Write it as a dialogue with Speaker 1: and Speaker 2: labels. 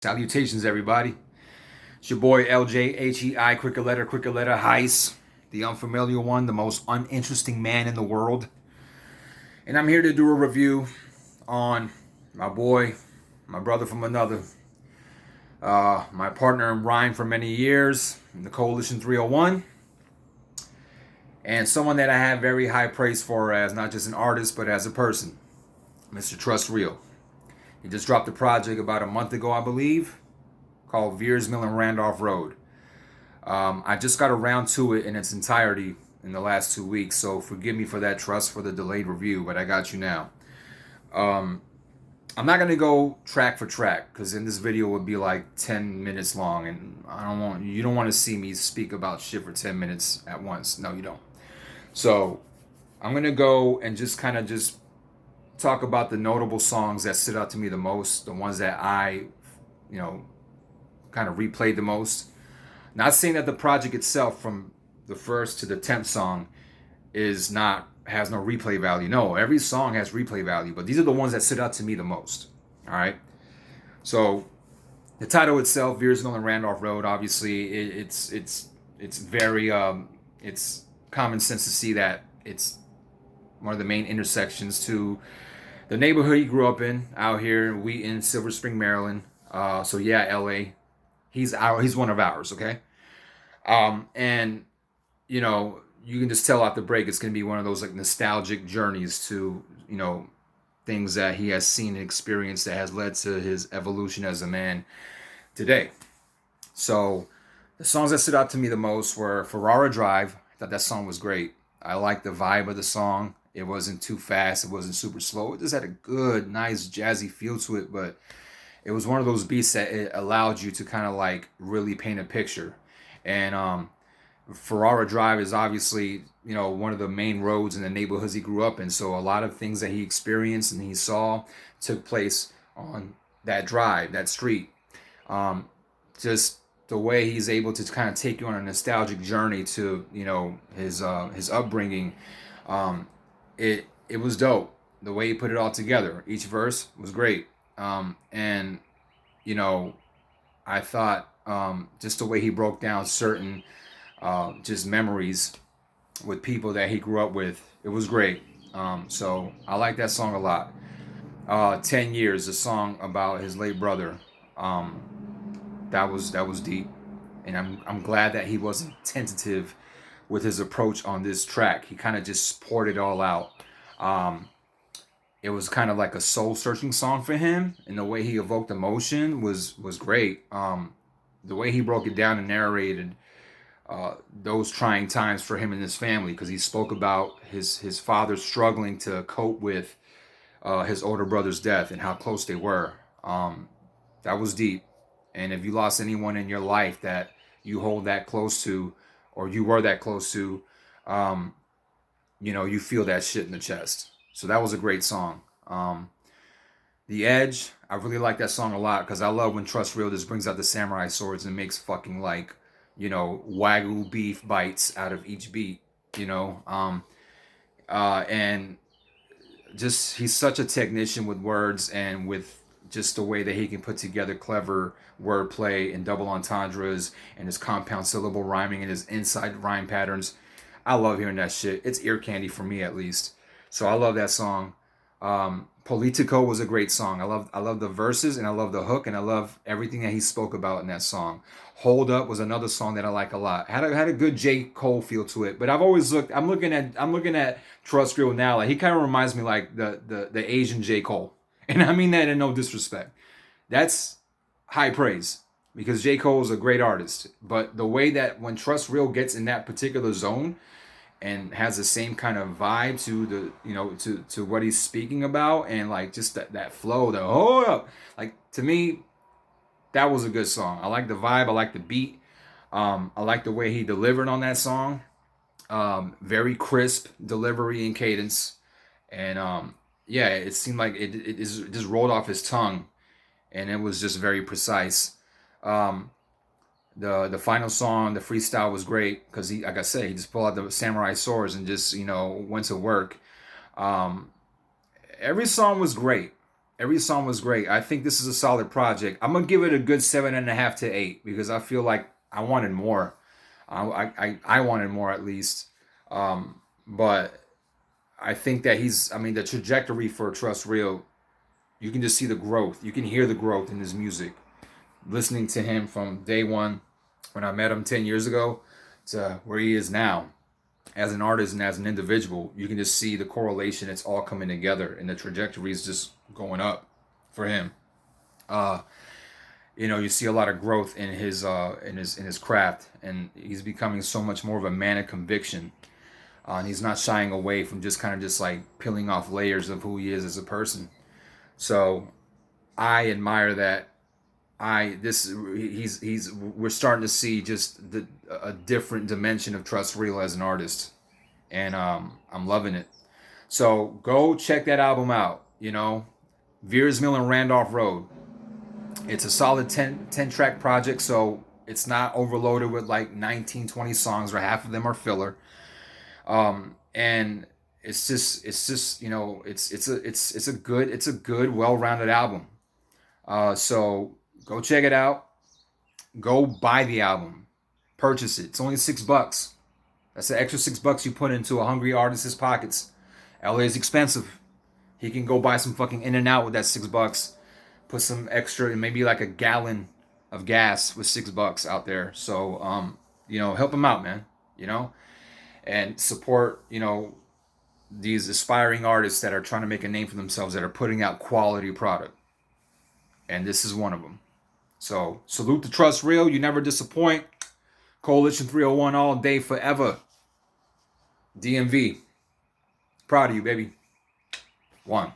Speaker 1: Salutations, everybody. It's your boy LJHEI, quicker letter, Heis, the unfamiliar one, the most uninteresting man in the world. And I'm here to do a review on my boy, my brother from another, my partner in rhyme for many years in the Coalition 301, and someone that I have very high praise for as not just an artist, but as a person, Mr. Trust Real. He just dropped a project about a month ago, I believe, called Viers and Randolph Road. I just got around to it in its entirety in the last 2 weeks, so forgive me for that, Trust, for the delayed review, but I got you now. I'm not gonna go track for track because in this video would be like 10 minutes long, and you don't want to see me speak about shit for 10 minutes at once. No, you don't. So I'm gonna go and just kind of just talk about the notable songs that stood out to me the most, the ones that I, kind of replayed the most. Not saying that the project itself, from the first to the 10th song, has no replay value. No, every song has replay value, but these are the ones that stood out to me the most. All right. So the title itself, Viers and Randolph Road, obviously it's very it's common sense to see that it's one of the main intersections to the neighborhood he grew up in out here in Silver Spring, Maryland. So yeah, LA. He's one of ours, okay? And you can just tell off the break it's gonna be one of those like nostalgic journeys to, things that he has seen and experienced that has led to his evolution as a man today. So the songs that stood out to me the most were Ferrara Drive. I thought that song was great. I liked the vibe of the song. It wasn't too fast. It wasn't super slow. It just had a good, nice, jazzy feel to it. But it was one of those beats that it allowed you to kind of like really paint a picture. And Ferrara Drive is obviously, one of the main roads in the neighborhoods he grew up in. So a lot of things that he experienced and he saw took place on that drive, that street. Just the way he's able to kind of take you on a nostalgic journey to, his upbringing. It was dope. The way he put it all together. Each verse was great. And I thought just the way he broke down certain just memories with people that he grew up with, it was great. So I like that song a lot. 10 Years, a song about his late brother. That was deep, and I'm glad that he wasn't tentative with his approach on this track. He kind of just poured it all out. It was kind of like a soul searching song for him, and the way he evoked emotion was great. The way he broke it down and narrated those trying times for him and his family, because he spoke about his father struggling to cope with his older brother's death and how close they were. That was deep. And if you lost anyone in your life that you hold that close to, or you were that close to, you feel that shit in the chest. So that was a great song. The Edge, I really like that song a lot because I love when Trust Real just brings out the samurai swords and makes fucking like, wagyu beef bites out of each beat, and just he's such a technician with words and with just the way that he can put together clever wordplay and double entendres and his compound syllable rhyming and his inside rhyme patterns. I love hearing that shit. It's ear candy for me, at least. So I love that song. Politico was a great song. I love the verses and I love the hook and I love everything that he spoke about in that song. Hold Up was another song that I like a lot. Had a good J. Cole feel to it. But I'm looking at Trust Real now. Like he kind of reminds me like the Asian J. Cole. And I mean that in no disrespect. That's high praise because J. Cole is a great artist. But the way that when Trust Real gets in that particular zone and has the same kind of vibe to to what he's speaking about, and like just that flow, the hold up, like to me, that was a good song. I like the vibe, I like the beat, I like the way he delivered on that song. Very crisp delivery and cadence, and yeah, it seemed like it just rolled off his tongue, and it was just very precise. The final song, the freestyle was great because he, like I said, he just pulled out the samurai swords and just went to work. Every song was great. Every song was great. I think this is a solid project. I'm gonna give it a good 7.5 to 8 because I feel like I wanted more. I wanted more at least. But I think that I mean, the trajectory for Trust Real, you can just see the growth. You can hear the growth in his music. Listening to him from day one when I met him 10 years ago to where he is now as an artist and as an individual, you can just see the correlation. It's all coming together and the trajectory is just going up for him. Uh, you see a lot of growth in his craft, and he's becoming so much more of a man of conviction. And he's not shying away from just kind of just like peeling off layers of who he is as a person. So I admire that. We're starting to see just a different dimension of Trust Real as an artist, and I'm loving it. So go check that album out. Viers Mill and Randolph Road. It's a solid 10 track project, so it's not overloaded with like 19, 20 songs, or half of them are filler. And it's just it's a good well-rounded album. So go check it out. Go buy the album. Purchase it. It's only $6. That's an extra $6 you put into a hungry artist's pockets. LA is expensive. He can go buy some fucking In-N-Out with that $6. Put some extra, and maybe like a gallon of gas with $6 out there. So help him out, man. And support these aspiring artists that are trying to make a name for themselves, that are putting out quality product. And this is one of them. So salute to Trust Real. You never disappoint. Coalition 301 all day forever. DMV. Proud of you, baby. One.